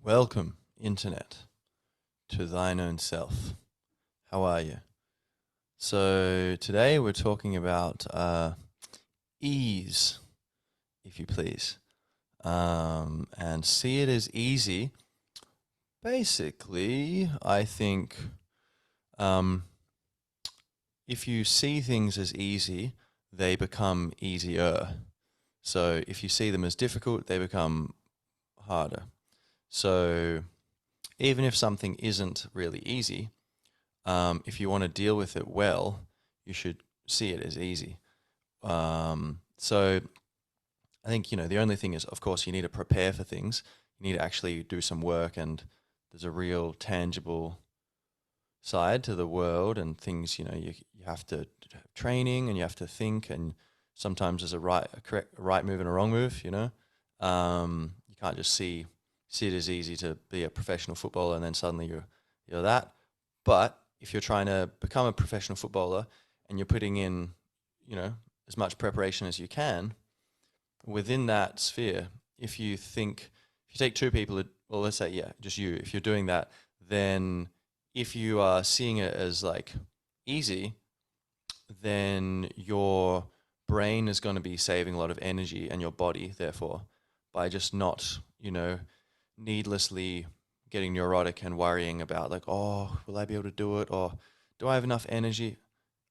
Welcome, Internet, to thine own self. How are you? So, today we're talking about ease, if you please, and see it as easy. Basically, I think um, if you see things as easy, they become easier. So, if you see them as difficult, they become harder. So, even if something isn't really easy, if you want to deal with it well, you should see it as easy. So I think, the only thing is, of course, you need to prepare for things. You need to actually do some work, and there's a real tangible side to the world and things, you have to have training and you have to think, and sometimes there's a right move and a wrong move, You can't just see it as easy to be a professional footballer and then suddenly you're that. But if you're trying to become a professional footballer and you're putting in, as much preparation as you can within that sphere, if you take two people, well, let's say, yeah, just you, if you're doing that, then if you are seeing it as like easy, then your brain is going to be saving a lot of energy, and your body, therefore, by just not, needlessly getting neurotic and worrying about like, oh, will I be able to do it? Or do I have enough energy?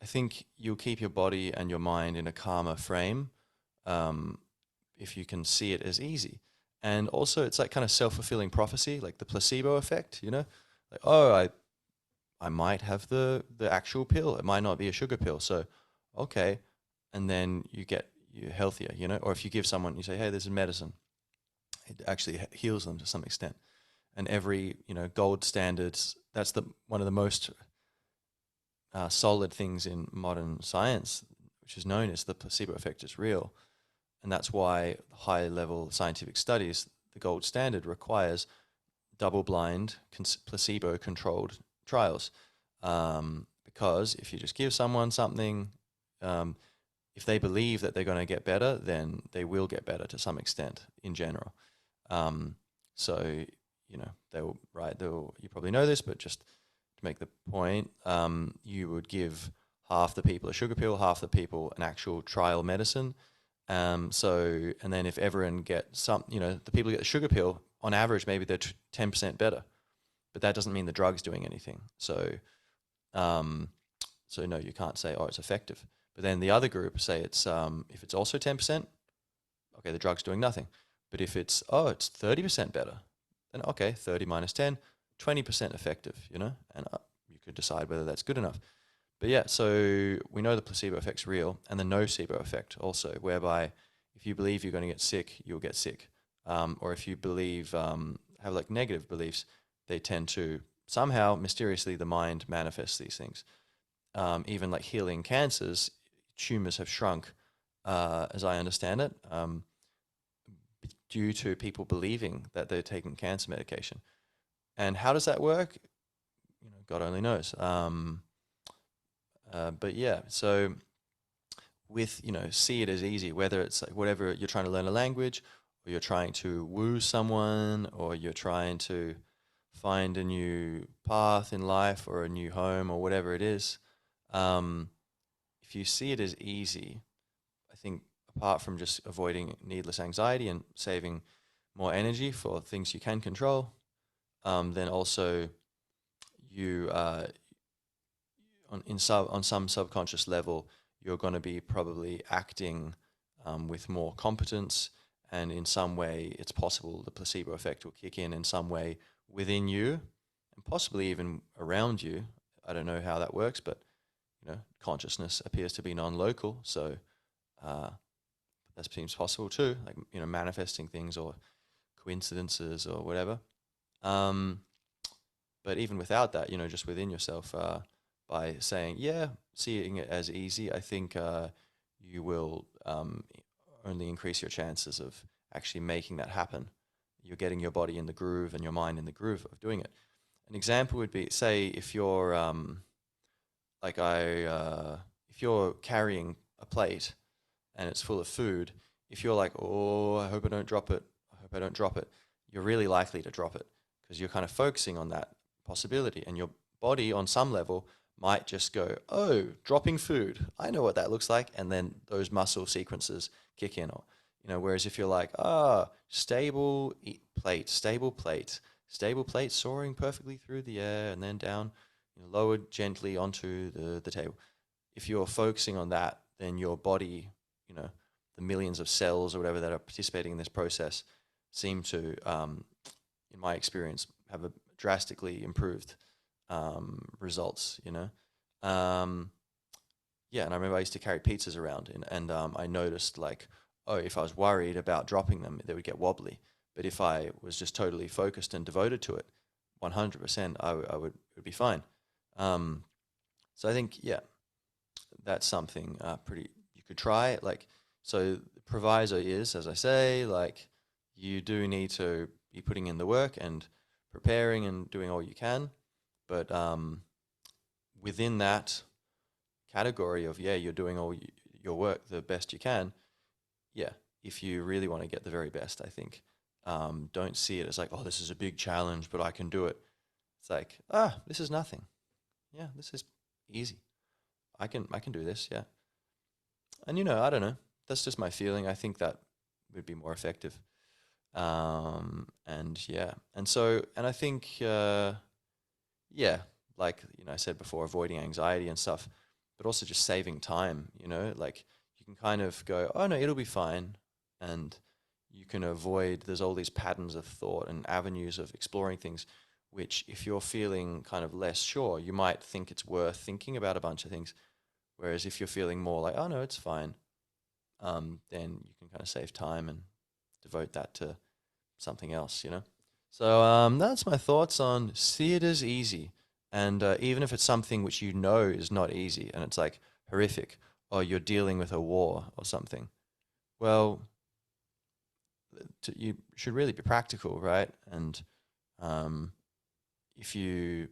I think you'll keep your body and your mind in a calmer frame um, if you can see it as easy. And also, it's like kind of self-fulfilling prophecy, like the placebo effect, Like, oh, I might have the actual pill. It might not be a sugar pill. So, okay. And then you're healthier, Or if you give someone, you say, hey, this is medicine. It actually heals them to some extent. And every, gold standards, that's one of the most solid things in modern science, which is known as the placebo effect, is real. And that's why high level scientific studies, the gold standard requires double blind, placebo controlled trials. Because if you just give someone something, if they believe that they're going to get better, then they will get better to some extent in general. So, you probably know this, but just to make the point, you would give half the people a sugar pill, half the people an actual trial medicine. And then if everyone get the people who get the sugar pill, on average, maybe they're 10% better, but that doesn't mean the drug's doing anything. So no, you can't say, oh, it's effective. But then the other group say if it's also 10%, okay, the drug's doing nothing. But if it's 30% better, then okay, 30 minus 10, 20% effective, and you could decide whether that's good enough. But yeah, so we know the placebo effect's real, and the nocebo effect also, whereby if you believe you're going to get sick, you'll get sick. Or if you have like negative beliefs, they tend to somehow, mysteriously, the mind manifests these things. Even like healing cancers, tumors have shrunk, as I understand it, due to people believing that they're taking cancer medication. And how does that work? God only knows. But yeah, so with, see it as easy, whether it's like whatever you're trying to learn a language, or you're trying to woo someone, or you're trying to find a new path in life or a new home or whatever it is. If you see it as easy, I think apart from just avoiding needless anxiety and saving more energy for things you can control, then also you on some subconscious level, you're going to be probably acting with more competence, and in some way, it's possible the placebo effect will kick in some way within you, and possibly even around you. I don't know how that works, but consciousness appears to be non-local, so that seems possible too, like manifesting things or coincidences or whatever. But even without that, just within yourself, by saying, yeah, seeing it as easy, I think you will only increase your chances of actually making that happen. You're getting your body in the groove and your mind in the groove of doing it. An example would be, say, if you're if you're carrying a plate and it's full of food, if you're like, oh, I hope I don't drop it, I hope I don't drop it, you're really likely to drop it. because you're kind of focusing on that possibility, and your body on some level might just go, oh, dropping food, I know what that looks like, and then those muscle sequences kick in. Or, whereas if you're like, stable plate, stable plate soaring perfectly through the air and then down, lowered gently onto the table. If you're focusing on that, then your body, the millions of cells or whatever that are participating in this process seem to, in my experience, have a drastically improved results, yeah, and I remember I used to carry pizzas around, and I noticed, like, oh, if I was worried about dropping them, they would get wobbly. But if I was just totally focused and devoted to it, 100%, I would it would be fine. So I think, yeah, that's something pretty you could try. Like, so the proviso is, as I say, like, you do need to be putting in the work and preparing and doing all you can, but within that category of, yeah, you're doing all your work the best you can, yeah, if you really want to get the very best, I think, don't see it as like, oh, this is a big challenge, but I can do it. It's like, this is nothing. Yeah, this is easy. I can do this, yeah. And I don't know. That's just my feeling. I think that would be more effective. And yeah, and I think, yeah, like, I said before, avoiding anxiety and stuff, but also just saving time, like, you can kind of go, oh no, it'll be fine. And you can avoid, there's all these patterns of thought and avenues of exploring things, which if you're feeling kind of less sure, you might think it's worth thinking about a bunch of things. Whereas if you're feeling more like, oh no, it's fine, then you can kind of save time and devote that to something else, So that's my thoughts on see it as easy. And even if it's something which is not easy and it's like horrific, or you're dealing with a war or something, well, you should really be practical, right? And if you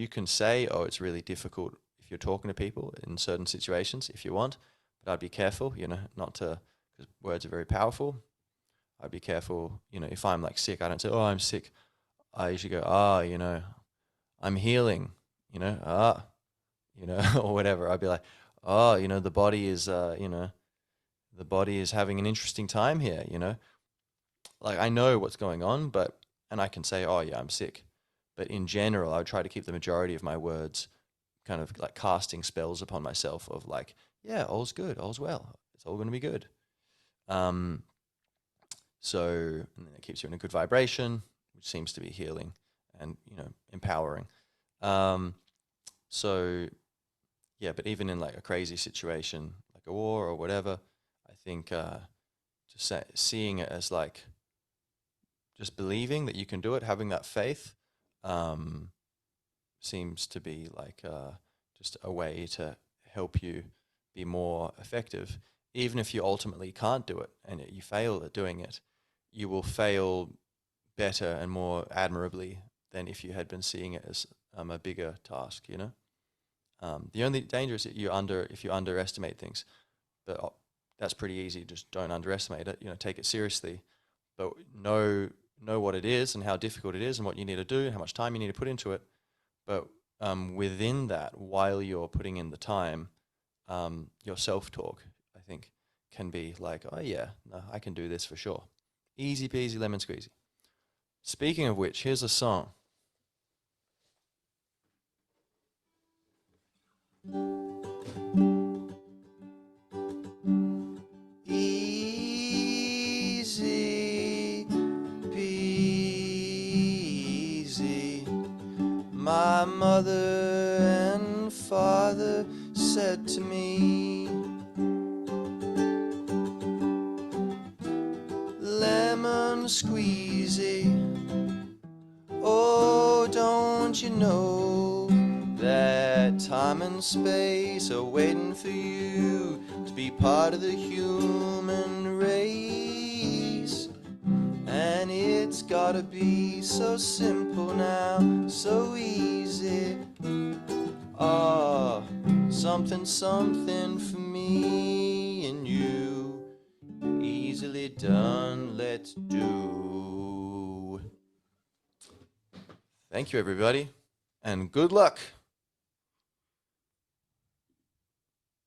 can say, oh, it's really difficult if you're talking to people in certain situations if you want, but I'd be careful, not to, because words are very powerful. I'd be careful, if I'm like sick, I don't say, oh, I'm sick. I usually go, I'm healing, or whatever. I'd be like, oh, the body is, the body is having an interesting time here, like, I know what's going on, and I can say, oh yeah, I'm sick. But in general, I would try to keep the majority of my words kind of like casting spells upon myself of like, yeah, all's good, all's well, it's all going to be good. Um, so, and then it keeps you in a good vibration, which seems to be healing and, empowering. So, yeah, but even in like a crazy situation, like a war or whatever, I think just seeing it as like just believing that you can do it, having that faith, seems to be like just a way to help you be more effective. Even if you ultimately can't do it and you fail at doing it, you will fail better and more admirably than if you had been seeing it as a bigger task, The only danger is that if you underestimate things, but that's pretty easy. Just don't underestimate it, take it seriously, but know what it is and how difficult it is and what you need to do and how much time you need to put into it. But within that, while you're putting in the time, your self-talk, I think, can be like, oh yeah, no, I can do this for sure. Easy peasy lemon squeezy. Speaking of which, here's a song. Easy peasy. My mother and father said to me, lemon squeezy. Oh, don't you know that time and space are waiting for you to be part of the human race? And it's gotta be so simple now, so easy. Something for me and you. Easily done, let's do. Thank you, everybody, and good luck.